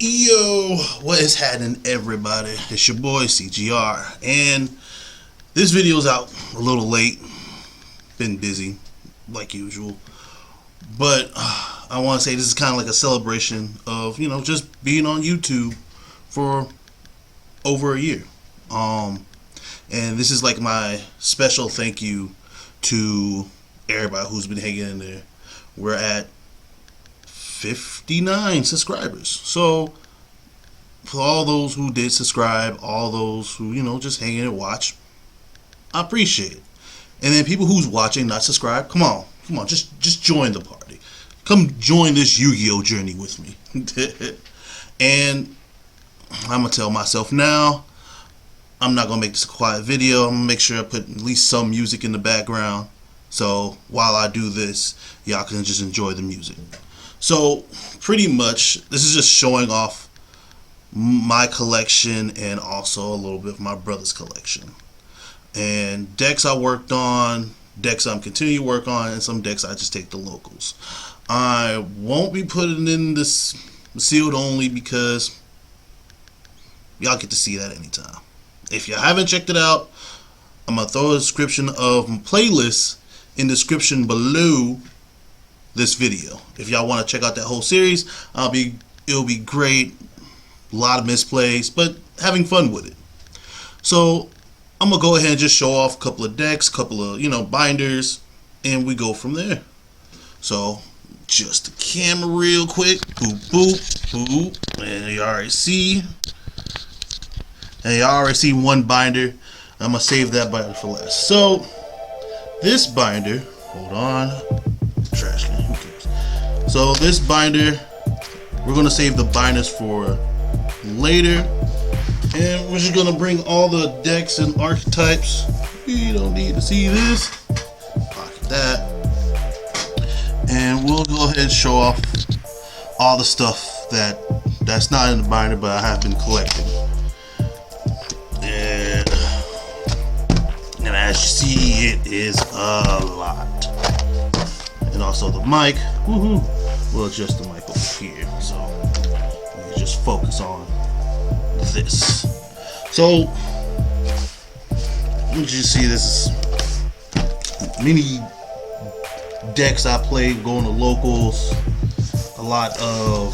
Yo, what is happening, everybody? It's your boy CGR, and this video's out a little late. Been busy, like usual, but I want to say this is kind of like a celebration of just being on YouTube for over a year. And this is like my special thank you to everybody who's been hanging in there. We're at 59 subscribers. So for all those who did subscribe, all those who just hang in and watch, I appreciate it. And then people who's watching not subscribe, come on, just join the party. Come join this Yu-Gi-Oh journey with me. And I'm gonna tell myself now, I'm not gonna make this a quiet video. I'm gonna make sure I put at least some music in the background, so while I do this, y'all can just enjoy the music. So pretty much this is just showing off my collection and also a little bit of my brother's collection. And decks I worked on, decks I'm continuing to work on, and some decks I just take to locals. I won't be putting in this sealed only because y'all get to see that anytime. If you haven't checked it out, I'm going to throw a description of my playlist in the description below this video. If y'all want to check out that whole series, it'll be great. A lot of misplays, but having fun with it. So I'm gonna go ahead and just show off a couple of decks, couple of binders, and we go from there. So just the camera real quick, boop boop boop, and you already see one binder. I'm gonna save that binder for last. So this binder, hold on, trash can, who cares? So this binder, we're gonna save the binders for later, and we're just gonna bring all the decks and archetypes. You don't need to see this. Pocket that, and we'll go ahead and show off all the stuff that's not in the binder, but I have been collecting. And as you see, it is a lot. And also the mic. Woohoo! We'll adjust the mic over here, so we can just focus on this. So what you see, this is many decks I played going to locals. A lot of,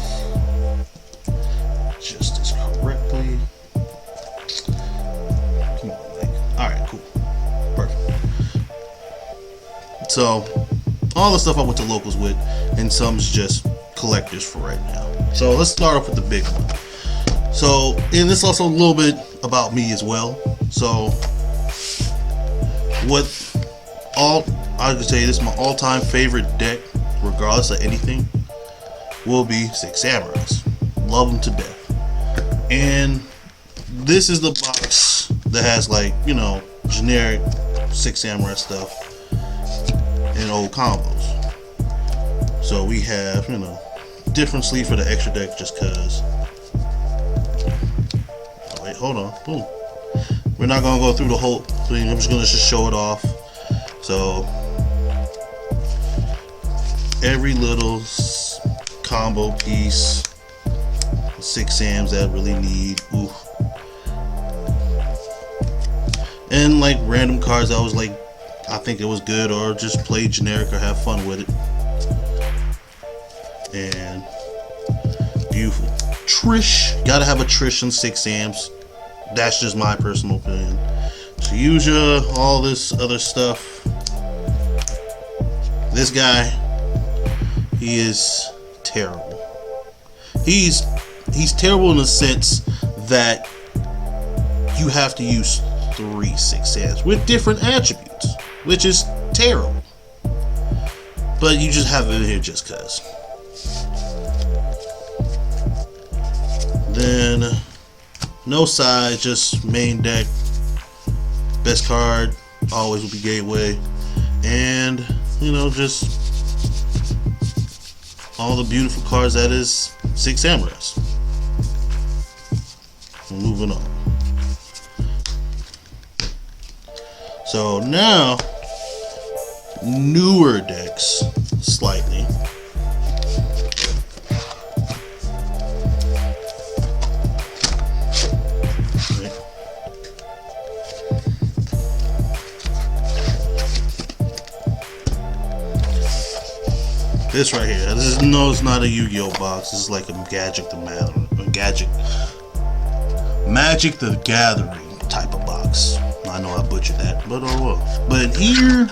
just this correctly, come on, like, alright, cool, perfect. So all the stuff I went to locals with, and some's just collectors for right now. So let's start off with the big one. So, and this is also a little bit about me as well. So, I can tell you, this is my all-time favorite deck, regardless of anything, will be Six Samurais. Love them to death. And this is the box that has, like, generic Six Samurai stuff and old combos. So we have, different sleeve for the extra deck just cause. Hold on, boom. We're not gonna go through the whole thing. I'm just gonna show it off. So every little combo piece, Six Sams that I really need. Ooh. And like random cards I was like, I think it was good, or just play generic or have fun with it. And beautiful. Trish, gotta have a Trish and Six Sams. That's just my personal opinion. Shiyuja, all this other stuff. This guy, he is terrible. He's terrible in the sense that you have to use 3 Six Sams with different attributes, which is terrible. But you just have it in here just cause. Then no side, just main deck. Best card always will be Gateway, and just all the beautiful cards that is Six Samurais. Moving on. So now newer decks slightly. This right here. This is no, it's not a Yu-Gi-Oh box. This is like a Magic the Gathering type of box. I know I butchered that, but oh well. But here,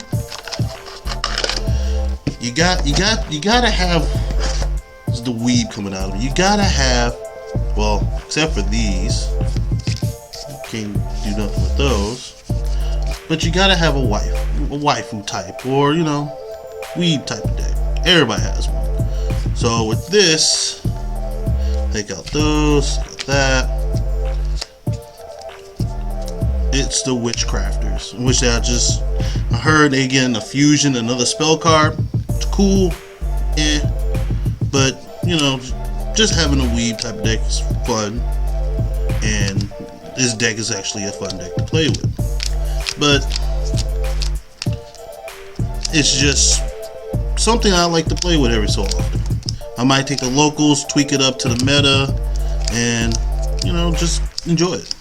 you gotta have. This is the weeb coming out of me. You gotta have, well, except for these, you can't do nothing with those. But you gotta have a waifu type, or you know, weeb type of deck. Everybody has one. So with this, take out those, take out that. It's the Witchcrafters, which I heard they getting a fusion, another spell card. It's cool, but you know, just having a weeb type of deck is fun, and this deck is actually a fun deck to play with. But it's just something I like to play with every so often. I might take the locals, tweak it up to the meta, and you know, just enjoy it.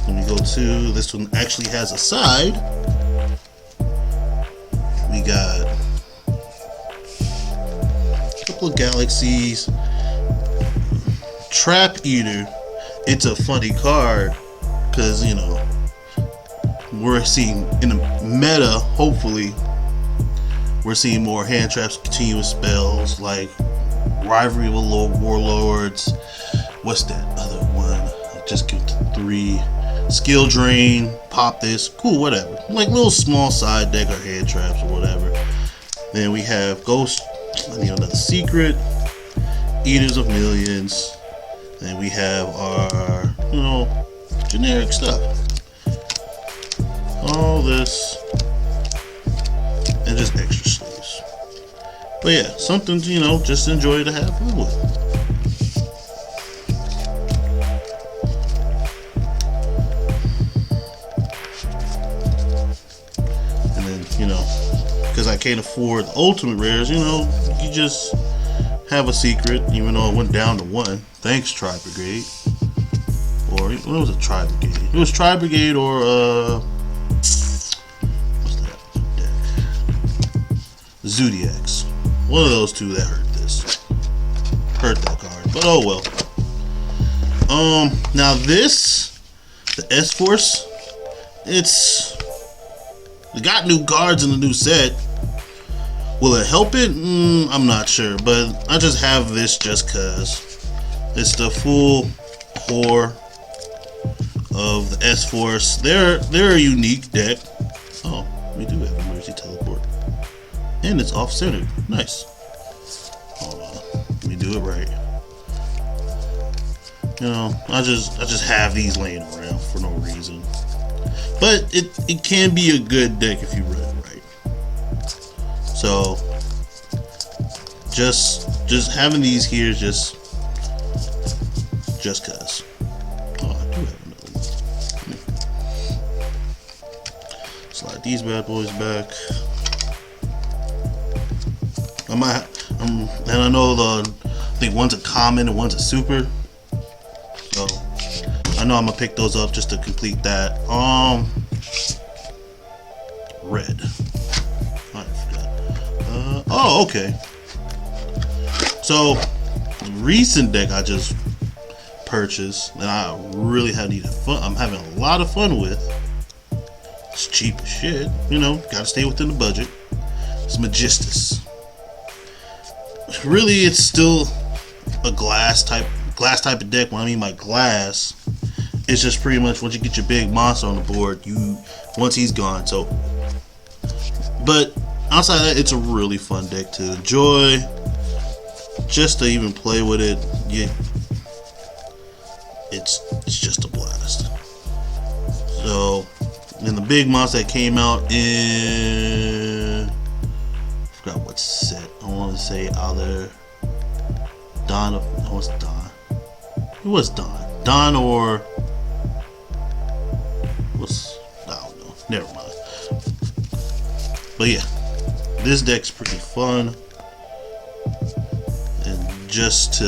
Let me go to this one. Actually has a side. We got a couple of galaxies. Trap Eater. It's a funny card because you know we're seeing in the meta. Hopefully, we're seeing more hand traps, continuous spells like Rivalry with Warlords. What's that other one? I just give it to 3. Skill Drain, pop this, cool, whatever. Like little small side deck or hand traps or whatever. Then we have Ghost, I need another secret, Eaters of Millions. Then we have our, you know, generic stuff. All this, and just extra sleeves. But yeah, something to, you know, just enjoy to have fun with. You know, because I can't afford ultimate rares, you know, you just have a secret, even though it went down to 1. Thanks, Tri Brigade. Or what was it? Tri Brigade. It was Tri Brigade or what's that deck? Zodiacs. One of those two that hurt that card. But oh well. Now this, the S-Force, it got new guards in the new set. Will it help it? I'm not sure, but I just have this just cause it's the full core of the S-Force. They're a unique deck. Oh, we do have emergency teleport, and it's off-centered. Nice. Hold on, let me do it right. You know, I just have these laying around for no reason. But it can be a good deck if you run it right. So just having these here just cause. Oh, I do have another one. Slide these bad boys back. And I know I think one's a common and one's a super. So I know I'm gonna pick those up just to complete that. Red. I forgot. Oh, okay. So, the recent deck I just purchased that I really have needed fun. I'm having a lot of fun with. It's cheap as shit. You know, gotta stay within the budget. It's Magistus. Really, it's still a glass type of deck. When I mean by glass, it's just pretty much once you get your big monster on the board, once he's gone. So, but outside of that, it's a really fun deck to enjoy. Just to even play with it, it's just a blast. So, then the big monster that came out in, I forgot what set. I want to say either Dawn of, no, it's Dawn. It was Dawn. Dawn or I don't know. Never mind. But yeah, this deck's pretty fun, and just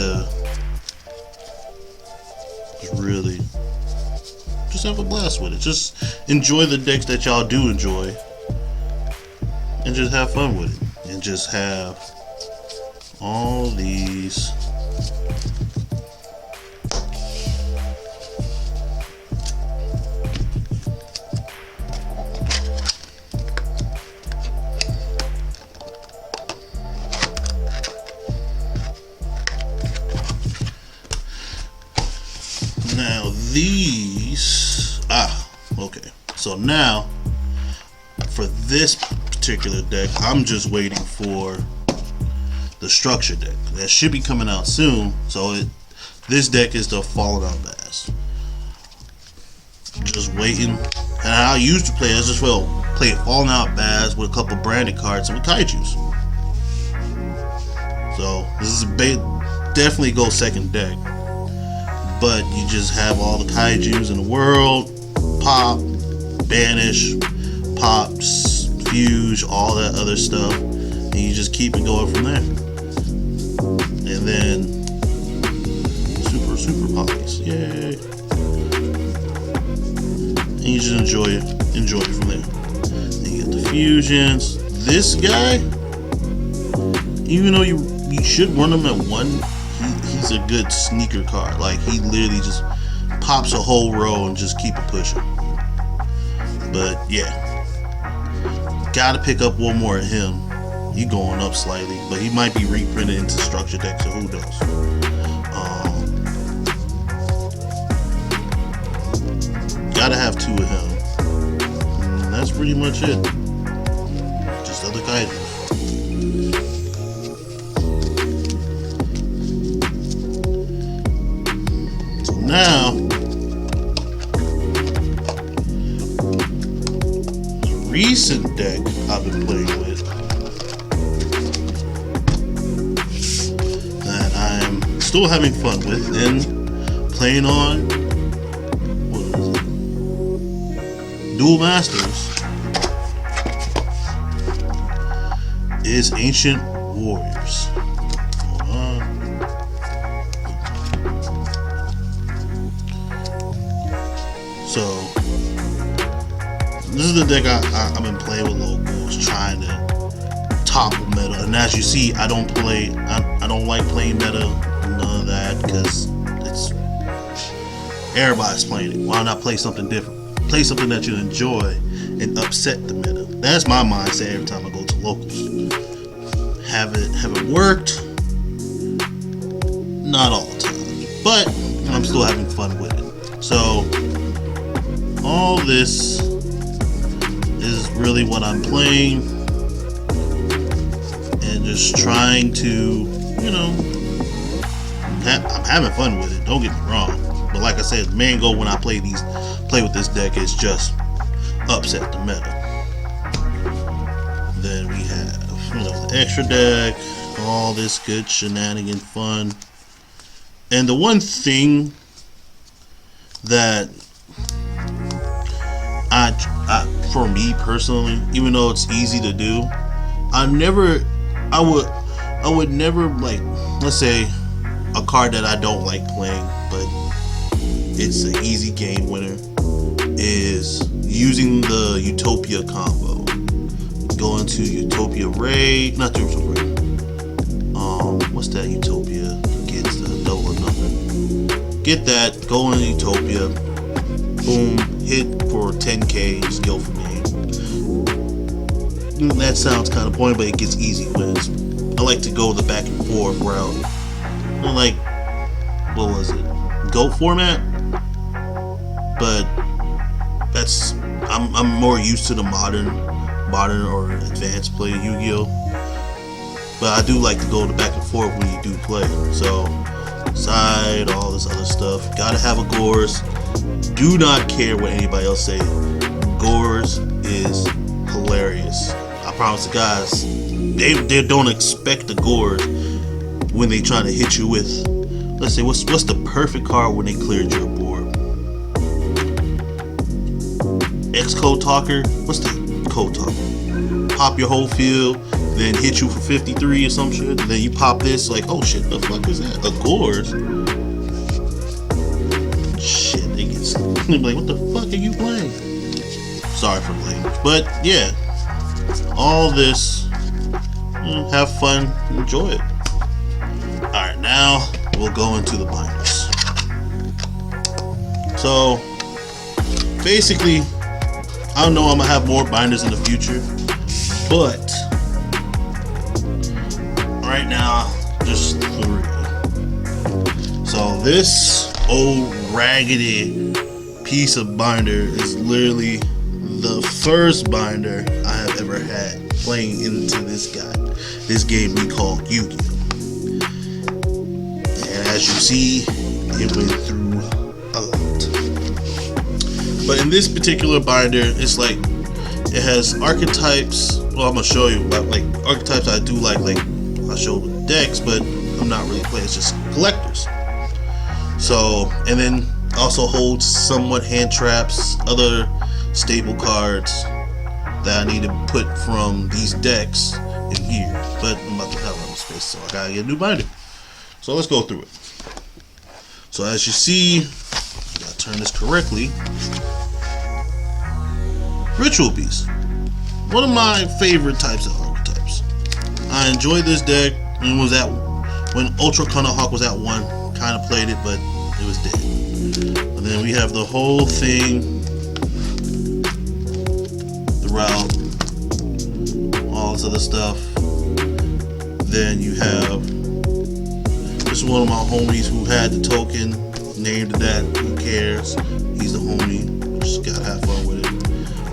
really have a blast with it. Just enjoy the decks that y'all do enjoy, and just have fun with it, and just have all these now these okay, so now for this particular deck I'm just waiting for the structure deck that should be coming out soon. So this deck is the Fallen Out Bass. Just waiting. And how I used to play it, I just play Fallen Out Bass with a couple branded cards and with kaijus. So this is definitely go second deck, but you just have all the kaijus in the world, pop, banish, pops, fuse, all that other stuff, and you just keep it going from there. And then super pops, yay! And you just enjoy it from there. Then you get the fusions. This guy, even though you should run him at 1, he's a good sneaker card. Like, he literally just pops a whole row and just keep it pushing. But yeah, gotta pick up one more of him. He going up slightly, but he might be reprinted into structure deck, so who knows? Gotta have 2 of him. And that's pretty much it. Just other kaijus. So now, the recent deck I've been playing with, that I'm still having fun with and playing on, what is it? Dual Masters, is Ancient Warriors. Hold on. So this is the deck I've been playing with locals, trying to topple meta. And as you see, I don't like playing meta, none of that, because everybody's playing it. Why not play something different? Play something that you enjoy and upset the meta. That's my mindset every time I go to locals. Have it worked? Not all the time, but I'm still having fun with it. So all this is really what I'm playing, and just trying to, I'm having fun with it. Don't get me wrong, but like I said, the main goal when I play with this deck is just upset the meta. Then we have, the extra deck, all this good shenanigan fun. And the one thing that for me personally, even though it's easy to do, I would never, like, let's say a card that I don't like playing, but it's an easy game winner, is using the Utopia combo. Go into Utopia Raid, not Utopia Raid. What's that Utopia? Gets the double or nothing. Get that, go into Utopia, boom, hit for 10k, skill for game. That sounds kind of pointy, but it gets easy wins. I like to go the back and forth route. Like, what was it? GOAT format? But that's, I'm more used to the modern or advanced play of Yu-Gi-Oh! But I do like to go the back and forth when you do play. So, side, all this other stuff. Gotta have a Gores. Do not care what anybody else say. Gores is hilarious. I promise you guys, they don't expect the Gores when they try to hit you with, let's say, what's the perfect card when they cleared your board? X-Code Talker? What's the Code Talker? Pop your whole field, then hit you for 53 or some shit, and then you pop this, like, oh shit, the fuck is that? A Gores? Shit, they be like, what the fuck are you playing? Sorry for the language, but yeah, all this. Have fun, enjoy it. Alright, now we'll go into the binders. So basically, I know I'm gonna have more binders in the future, but right now just 3. So this old raggedy piece of binder is literally the first binder I have ever had playing into this game we call Yu-Gi-Oh! And as you see, it went through a lot. But in this particular binder, it's like it has archetypes. Well, I'm gonna show you, but like archetypes I do like I showed with decks, but I'm not really playing. It's just collectors. So, and then also holds somewhat hand traps, other staple cards that I need to put from these decks in here. But I'm about to have enough space, so I gotta get a new binder. So let's go through it. So as you see, gotta turn this correctly. Ritual Beast, one of my favorite types of archetypes. I enjoyed this deck when Ultra Hawk was at 1. Kind of played it, but it was dead. And then we have the whole thing throughout, all this other stuff. Then you have, this is one of my homies who had the token, named that, who cares, he's the homie, just gotta have fun with it.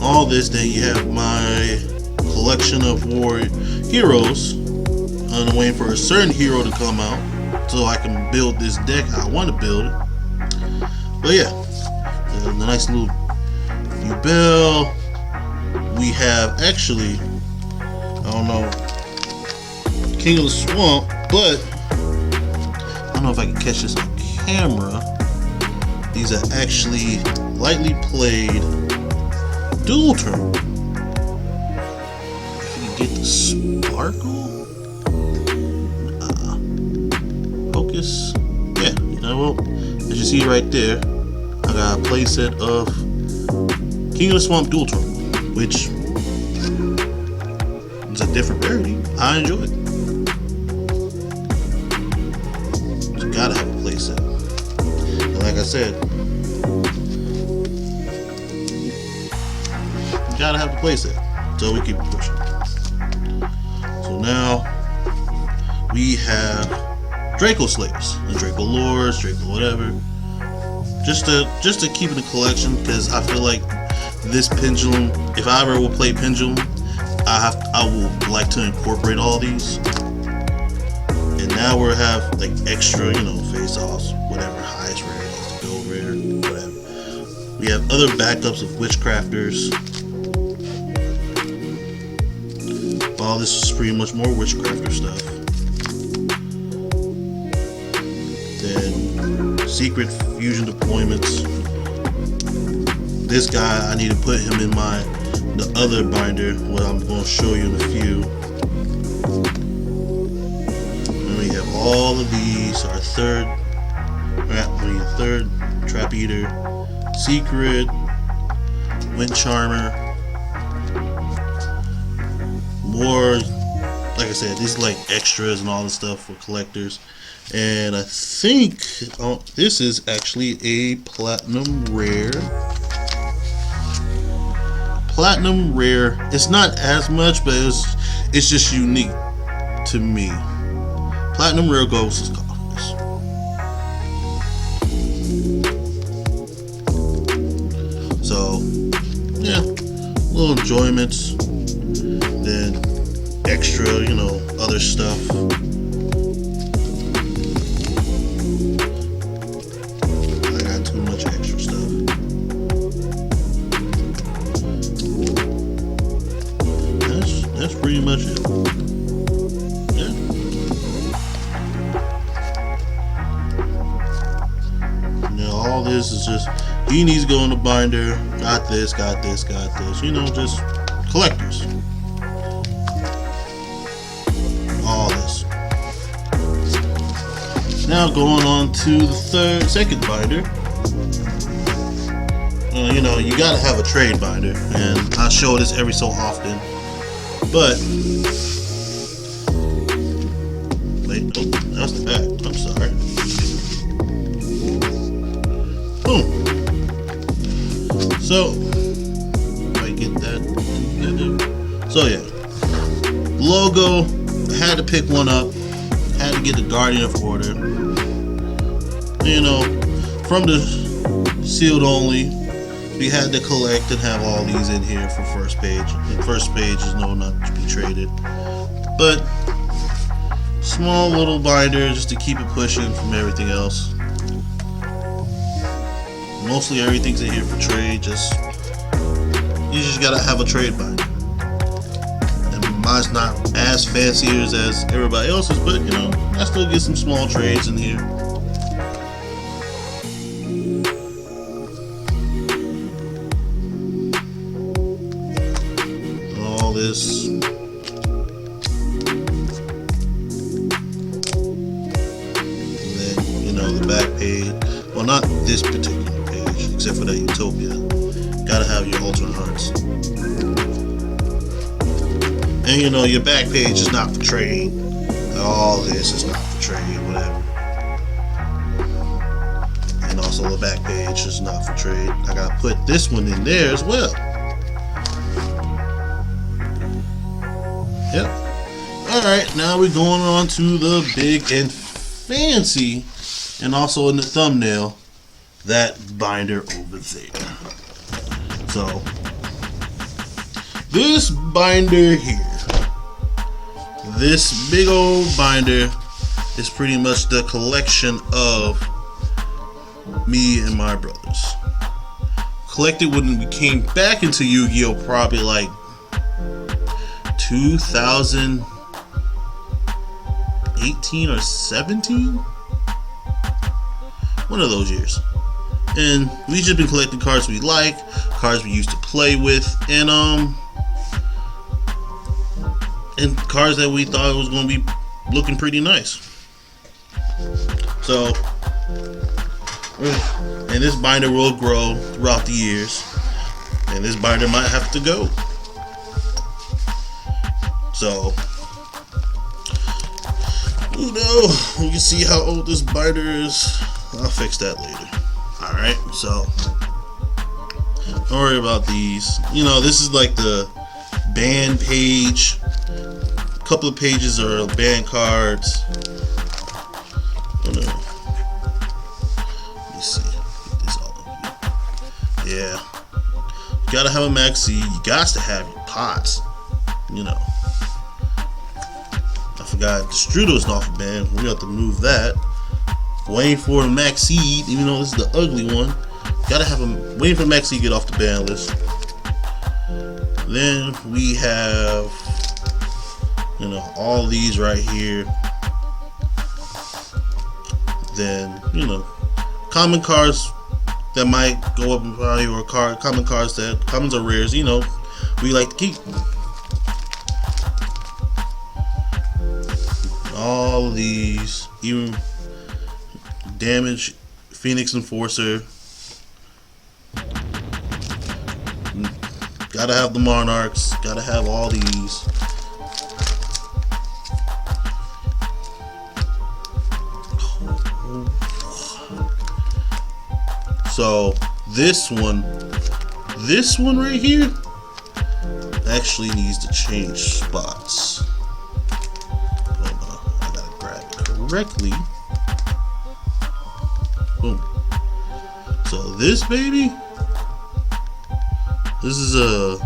All this, then you have my collection of war heroes. I'm waiting for a certain hero to come out so I can build this deck how I want to build it. But yeah, the nice little Bell. We have actually, I don't know, King of the Swamp, but I don't know if I can catch this on camera. These are actually lightly played dual turn. If you can get the sparkle, focus. Yeah, you know what? As you see right there, I got a playset of King of the Swamp dual turn, which is a different rarity. I enjoy it. You gotta have a playset. And like I said, you gotta have the playset. So we keep pushing. So now we have Draco Slayers and Draco Lords, Draco whatever. Just to keep in the collection, because I feel like this Pendulum, if I ever will play Pendulum, I will like to incorporate all these. And now we have like extra, you know, face-offs, whatever, highest rare, gold rare, whatever. We have other backups of Witchcrafters. All this is pretty much more Witchcrafter stuff. Then secret fusion deployments. This guy, I need to put him in the other binder, what I'm going to show you in a few. And we have all of these. Our third Trap Eater, Secret, Wind Charmer. More, like I said, this is like extras and all this stuff for collectors. And I think this is actually a platinum rare. Platinum rare. It's not as much, but it's just unique to me. Platinum rare Ghost is called this. So yeah, little enjoyments. Then extra, you know, other stuff. I got too much extra stuff. That's pretty much it. Yeah. Now all this is just, he needs to go in the binder. Got this, got this, got this. You know, just collectors. All this. Now going on to the second binder. You know, you gotta have a trade binder, and I show this every so often. But wait, nope, that's the back. I'm sorry. Boom. So I get that. So yeah, logo. Had to pick one up. Had to get the Guardian of Order. You know, from the sealed only, we had to collect and have all these in here for first page. The first page is no not to be traded, but small little binder just to keep it pushing from everything else. Mostly everything's in here for trade. You just gotta have a trade binder. And mine's not as fancy as everybody else's, but you know, I still get some small trades in here. All this. And then, you know, the back page. Well, not this particular page, except for that Utopia. Gotta have your alternate hearts. And you know, your back page is not for trade. All this is not for trade, whatever. And also the back page is not for trade. I gotta put this one in there as well. Yep. Alright, now we're going on to the big and fancy, and also in the thumbnail, that binder over there. So, this binder here, this big old binder is pretty much the collection of me and my brothers. Collected when we came back into Yu-Gi-Oh! Probably like 2018 or 17? One of those years. And we just been collecting cards we like, cards we used to play with, and cards that we thought was going to be looking pretty nice. So, and this binder will grow throughout the years, and this binder might have to go. So, you know, you can see how old this binder is. I'll fix that later. Alright, so don't worry about these. You know, this is like the band page. A couple of pages are band cards. Let me see. Get this all over here. Yeah. You gotta have a maxi. You got to have your pots. You know. I forgot Strudo's not for band. We have to move that. Waiting for the Max Seed, even though this is the ugly one. Gotta have them waiting for Max Seed to get off the ban list. Then we have, you know, all these right here. Then, you know, common cards that might go up in value, or common cards that commons are rares, you know, we like to keep. All of these, even Damage, Phoenix Enforcer. Gotta have the Monarchs. Gotta have all these. So this one right here actually needs to change spots. Hold on, I gotta grab it correctly. Boom. So this baby, this is a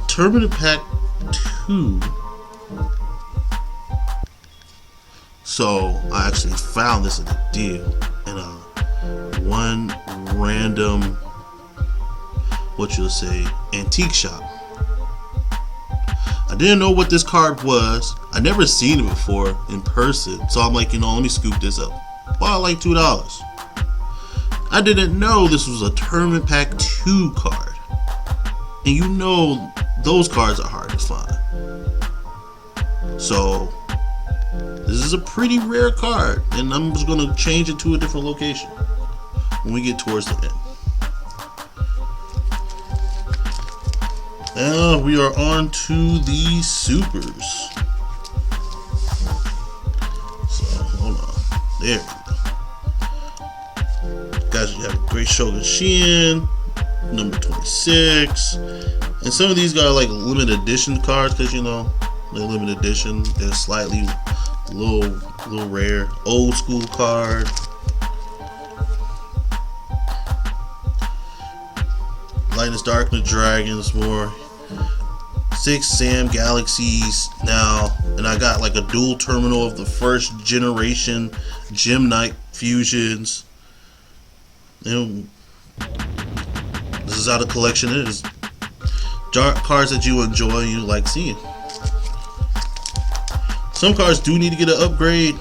Tournament Pack 2. So I actually found this at a deal in a one random, what you'll say, antique shop. I didn't know what this card was. I never seen it before in person. So I'm like, you know, let me scoop this up. Bought like $2. I didn't know this was a Tournament Pack 2 card. And you know those cards are hard to find. So this is a pretty rare card, and I'm just going to change it to a different location when we get towards the end. Now we are on to the supers. So hold on. There we go. Guys, you have a great Shogun Shien, number 26. And some of these got like limited edition cards because you know they're limited edition. They're slightly little rare. Old school card. Lightness, Darkness, Dragons, more 6 Sam Galaxies now, and I got like a dual terminal of the first generation Gem Knight fusions. And this is how the collection is. Cards that you enjoy, you like seeing. Some cards do need to get an upgrade.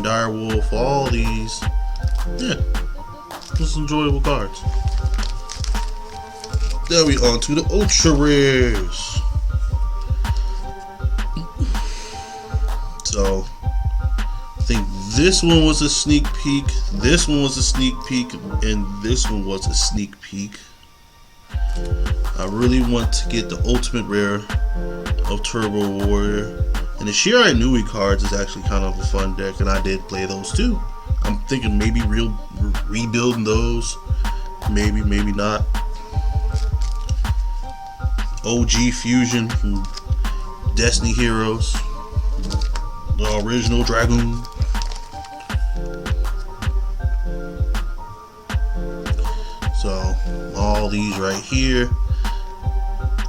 Dire Wolf, all these, yeah, just enjoyable cards. Now we on to the ultra rares. So I think this one was a sneak peek, this one was a sneak peek, and this one was a sneak peek. I really want to get the ultimate rare of Turbo Warrior. And the Shirai Nui cards is actually kind of a fun deck, and I did play those too. I'm thinking maybe rebuilding those, maybe not. OG Fusion from Destiny Heroes, the original Dragoon. So all these right here,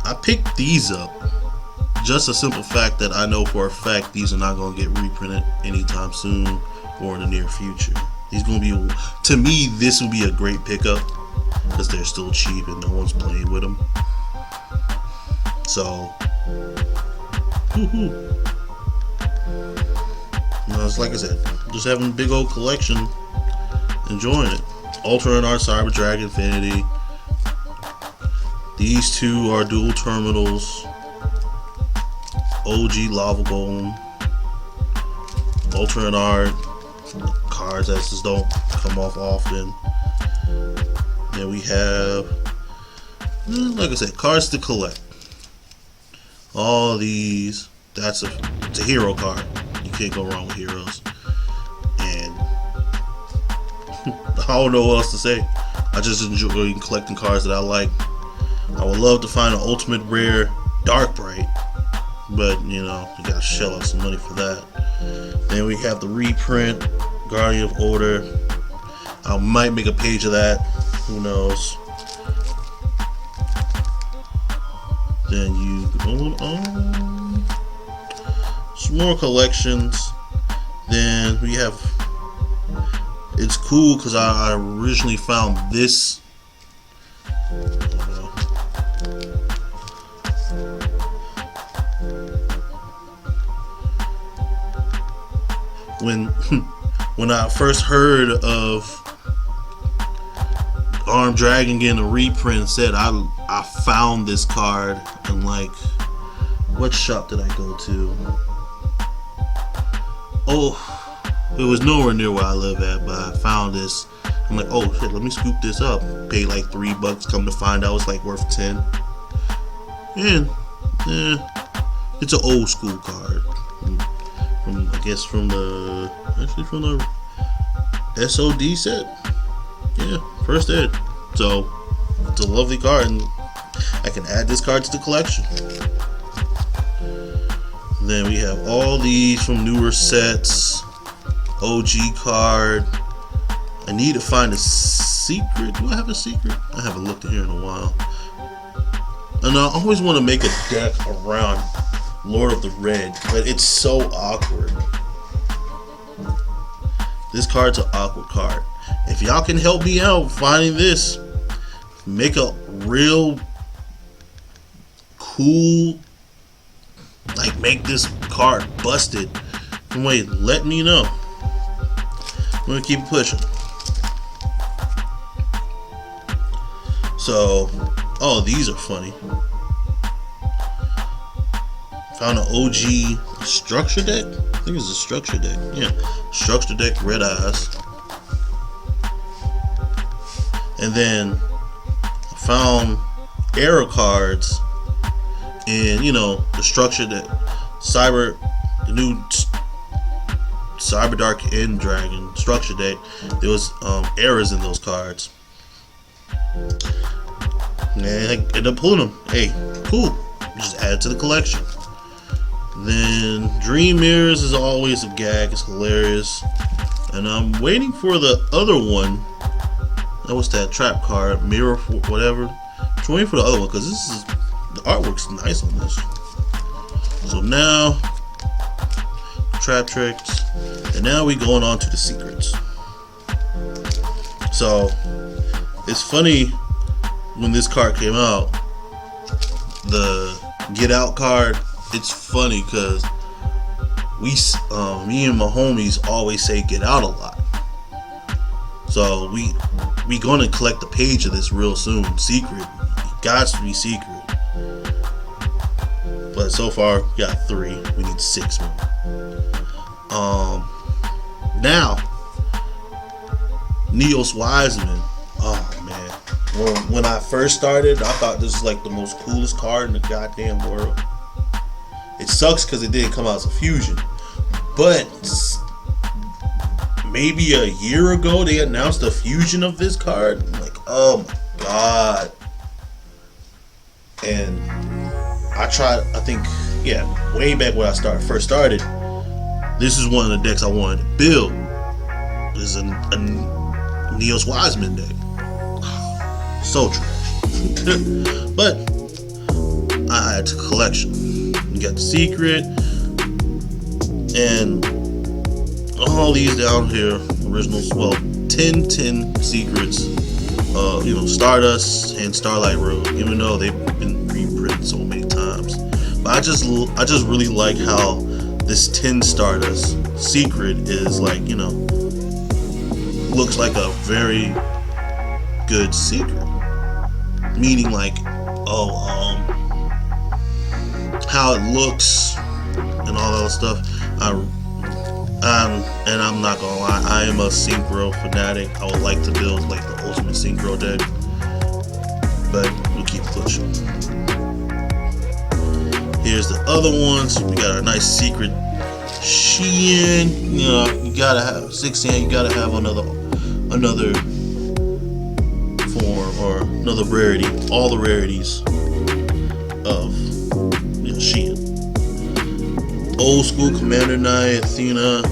I picked these up. Just a simple fact that I know for a fact these are not going to get reprinted anytime soon or in the near future. These going to be, to me, this will be a great pickup because they're still cheap and no one's playing with them. So, no, it's like I said, just having a big old collection, enjoying it. Ultra and Art Cyber Dragon Infinity. These two are dual terminals. OG Lava Golem, Ultra and Art, cards that just don't come off often. Then we have, like I said, cards to collect. All these, it's a hero card. You can't go wrong with heroes. And I don't know what else to say. I just enjoy collecting cards that I like. I would love to find an ultimate rare Dark Bright. But, you know, you gotta shell out some money for that. Then we have the reprint, Guardian of Order. I might make a page of that. Who knows? Then some more collections. Then we have, it's cool because I originally found this. When I first heard of Armed Dragon getting a reprint, said I found this card and like, what shop did I go to? Oh, it was nowhere near where I live at, but I found this. I'm like, oh shit, let me scoop this up. Paid like $3. Come to find out, it's like worth 10. And it's an old school card. I guess from the SOD set. Yeah, first ed. So it's a lovely card, and I can add this card to the collection. Then we have all these from newer sets. OG card. I need to find a secret. Do I have a secret? I haven't looked in here in a while. And I always want to make a deck around Lord of the Red, but it's so awkward. This card's an awkward card. If y'all can help me out finding this, make a real cool, like make this card busted. Wait, let me know. I'm gonna keep pushing. So, oh, these are funny. Found an OG structure deck. I think it's a structure deck. Yeah, structure deck, Red Eyes. And then I found error cards in, you know, the structure that the new Cyber Dark End Dragon structure deck. There was errors in those cards. And I ended up pulling them. Hey, cool. Just add it to the collection. Then Dream Mirrors is always a gag. It's hilarious. And I'm waiting for the other one. That was that trap card, Mirror for whatever. I'm waiting for the other one because the artwork's nice on this. So now trap tricks, and now we going on to the secrets. So it's funny when this card came out, the Get Out card. It's funny because me and my homies always say Get Out a lot. So we gonna collect the page of this real soon. Secret, it got to be secret. But so far we got 3. We need 6 more. Now Neos Wiseman. Oh man, when I first started, I thought this was like the most coolest card in the goddamn world. It sucks because it didn't come out as a fusion, but maybe a year ago they announced a fusion of this card. I'm like, oh my god. And I tried, I think, yeah, way back when I first started, this is one of the decks I wanted to build. This is a Neos Wiseman deck. So trash. But I add to collection. You got the secret and all these down here, originals. Well, 10 secrets. You know, Stardust and Starlight Road, even though they've been reprinted so many times. But I just really like how this 10 Stardust secret is like, you know, looks like a very good secret. Meaning like, how it looks and all that stuff. And I'm not gonna lie, I am a synchro fanatic. I would like to build like the ultimate synchro deck, but we'll keep pushing. Here's the other ones. We got a nice secret Shein. You know, you gotta have 6 you gotta have another form or another rarity. All the rarities of, you know, Shein. Old school Commander Knight, Athena.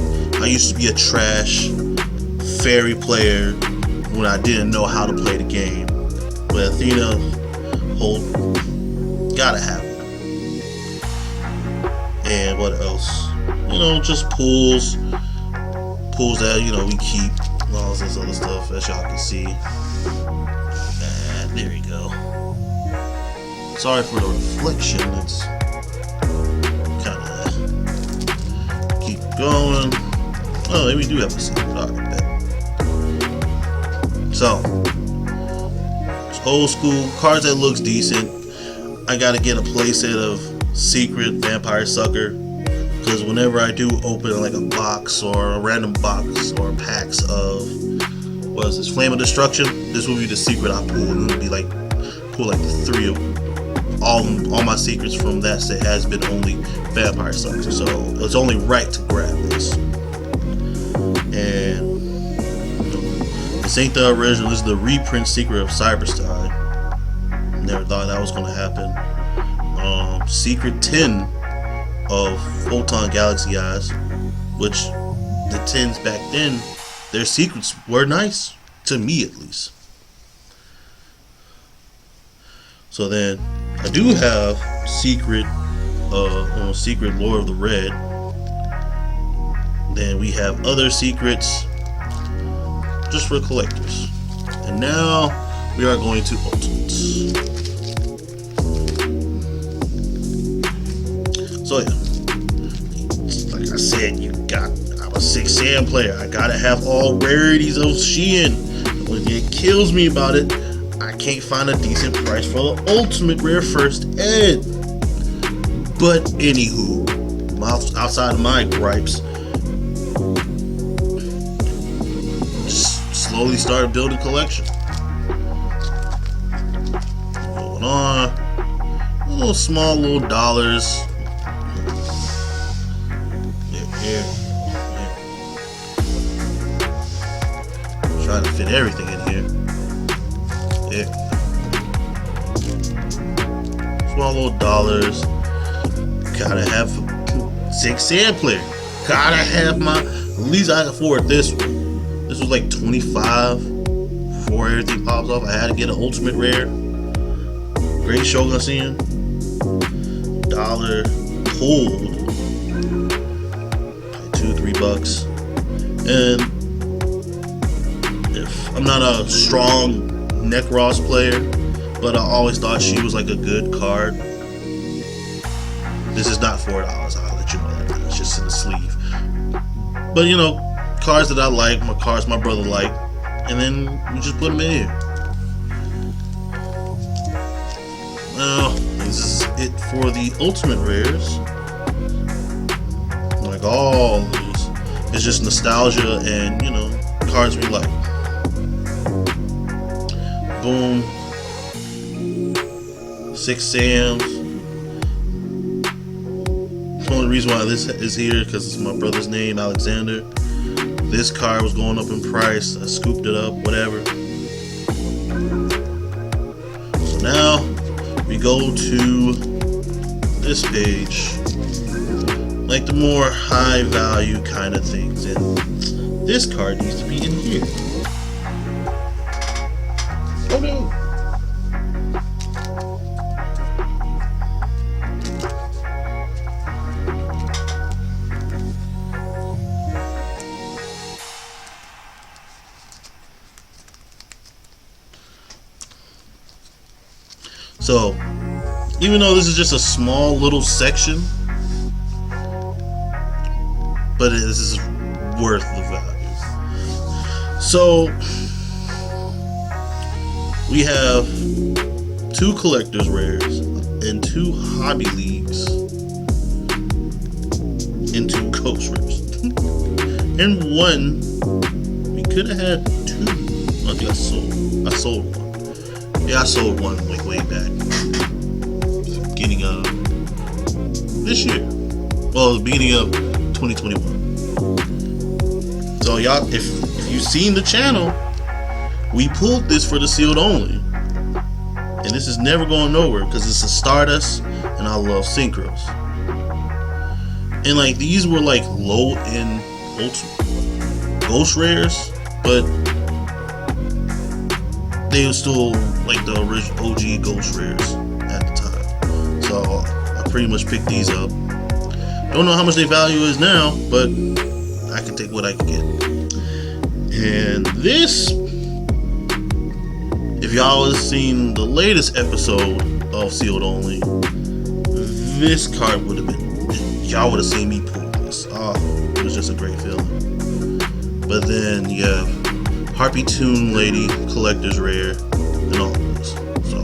I used to be a trash fairy player when I didn't know how to play the game. But Athena, gotta have it. And what else? You know, just pools that, you know, we keep and all this other stuff, as y'all can see. And there you go. Sorry for the reflection. It's kind of keep going. Oh, we do have a secret. Alright, bet. So, it's old school cards that looks decent. I gotta get a playset of Secret Vampire Sucker, because whenever I do open like a box or a random box or packs of, what is this, Flame of Destruction, this will be the secret I pull, and it'll be like pull like 3 of all my secrets from that set has been only Vampire Sucker, so it's only right to grab this. And this ain't the original, this is the reprint secret of Cyberstein. Never thought that was gonna happen. Secret 10 of Photon Galaxy Eyes, which the 10s back then, their secrets were nice, to me at least. So then I do have Secret Lord of the Red. Then we have other secrets just for collectors. And now we are going to Ultimates. So yeah, like I said, I'm a 6 Saiyan player. I gotta have all rarities of Shein. What it kills me about it, I can't find a decent price for the ultimate rare first ed. But anywho, outside of my gripes, just slowly started building a collection. going on. Little small little dollars. Here. Trying to fit everything in here. Yeah. Small little dollars. Gotta have 6 sand player. Gotta have my. At least I can afford this one. This was like 25 before everything pops off. I had to get an ultimate rare. Great Shogun Scene. Dollar pulled. $2-3. And if I'm not a strong Necros player, but I always thought she was like a good card. This is not $4. I'll let you know that. It's just in the sleeve. But you know, cards that I like, my cards my brother like, and then we just put them in here. Well, this is it for the ultimate rares. Like all of these, it's just nostalgia and you know, cards we like. Boom. 6 Sams. The only reason why this is here because it's my brother's name, Alexander. This card was going up in price. I scooped it up, whatever. So now we go to this page, like the more high value kind of things, and this card needs to be in here. Okay. So, even though this is just a small little section, but this is worth the value. So, we have 2 collector's rares and 2 hobby leagues and 2 ghost rares. And one, we could have had 2. I think I sold one. Yeah, I sold one like way back. Beginning of this year. Well, the beginning of 2021. So y'all, if you've seen the channel, we pulled this for the sealed only. And this is never going nowhere because it's a Stardust and I love synchros. And like these were like low end ghost rares, but they were still like the original OG ghost rares at the time. So I pretty much picked these up. Don't know how much their value is now, but I can take what I can get. And this, if y'all have seen the latest episode of Sealed Only, this card would have been, y'all would have seen me pull this. Oh, it was just a great feeling. But then you have Harpy Toon Lady Collector's Rare and all of this. So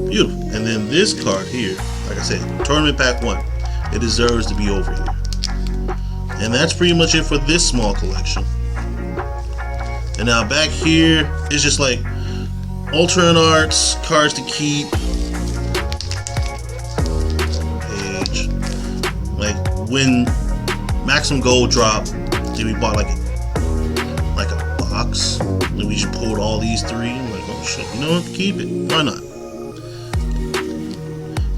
beautiful. And then this card here, like I said, Tournament Pack 1. It deserves to be over here. And that's pretty much it for this small collection. And now back here, it's just like alternate arts, cards to keep. Page. Like when Maximum Gold dropped, then we bought like a box. And we just pulled all these 3. I'm like, oh shit, you know what? Keep it. Why not?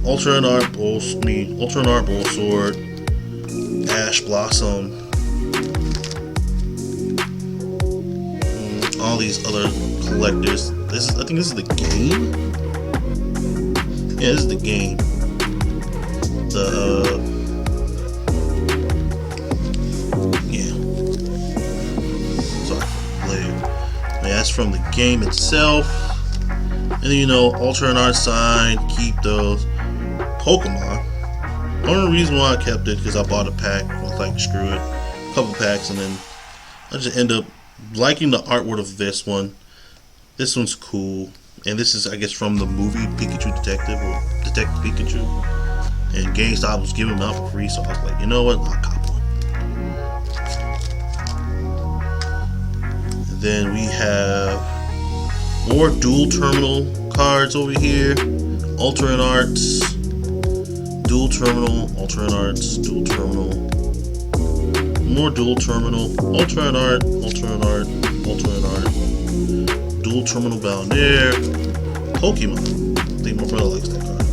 Alternate Art Bull Sword, Ash Blossom, all these other collectors. I think this is the game. Yeah, this is the game. Sorry, later. Yeah, that's from the game itself. And then, you know, alternate art sign, keep those. Pokemon. The only reason why I kept it because I bought a pack. I was like, screw it. A couple packs, and then I just end up liking the artwork of this one. This one's cool. And this is, I guess, from the movie Pikachu Detective or Detective Pikachu. And GameStop was giving them out for free, so I was like, you know what? I'll cop one. And then we have more dual terminal cards over here. Alternate arts, dual terminal, alternate arts, dual terminal, more dual terminal, alternate art, alternate art, alternate art, dual terminal down there. Pokemon. I think my brother likes that card.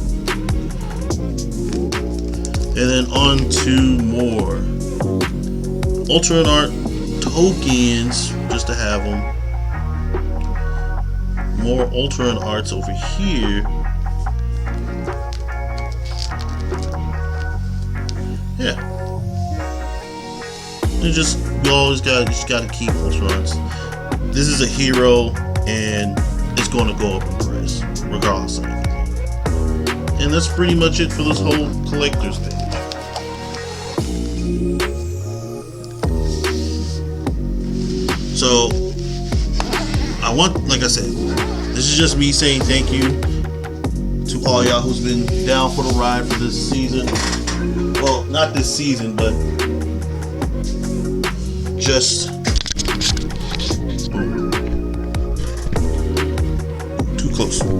And then on to more alternate art tokens, just to have them. More alternate arts over here. Yeah. You just gotta keep alternate arts. This is a hero, and it's gonna go up in price, regardless of anything. And that's pretty much it for this whole collector's page. So, like I said, this is just me saying thank you to all y'all who's been down for the ride for this season. Well, not this season, but just too close. You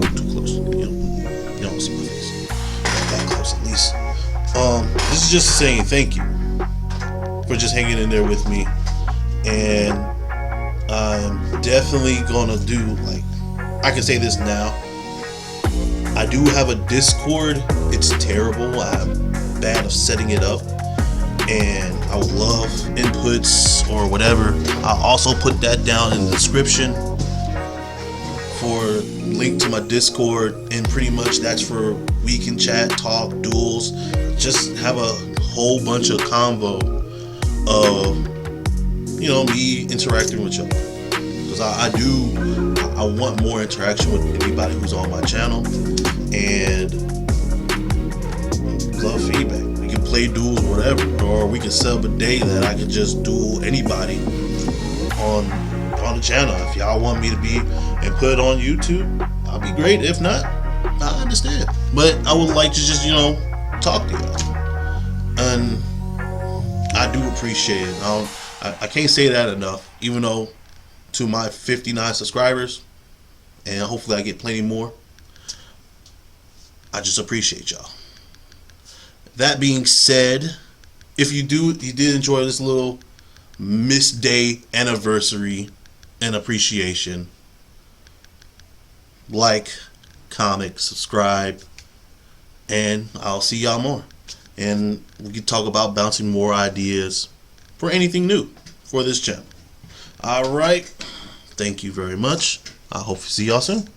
don't see my face. That close, at least. This is just saying thank you for just hanging in there with me, and I'm definitely gonna do, like, I can say this now. I do have a Discord. It's terrible. I'm bad of setting it up, and I would love inputs or whatever. I'll also put that down in the description for link to my Discord, and pretty much that's for we can chat, talk, duels, just have a whole bunch of convo of, me interacting with y'all, because I want more interaction with anybody who's on my channel, and love feedback. We can play duels or whatever, or we can set up a day that I can just duel anybody on the channel. If y'all want me to be and put it on YouTube, I'll be great. If not, I understand. But I would like to just talk to y'all, and I do appreciate it. I can't say that enough, even though to my 59 subscribers, and hopefully I get plenty more, I just appreciate y'all. That being said, if you did enjoy this little Miss Day anniversary and appreciation, like, comment, subscribe, and I'll see y'all more. And we can talk about bouncing more ideas for anything new for this channel. Alright, thank you very much. I hope to see y'all soon.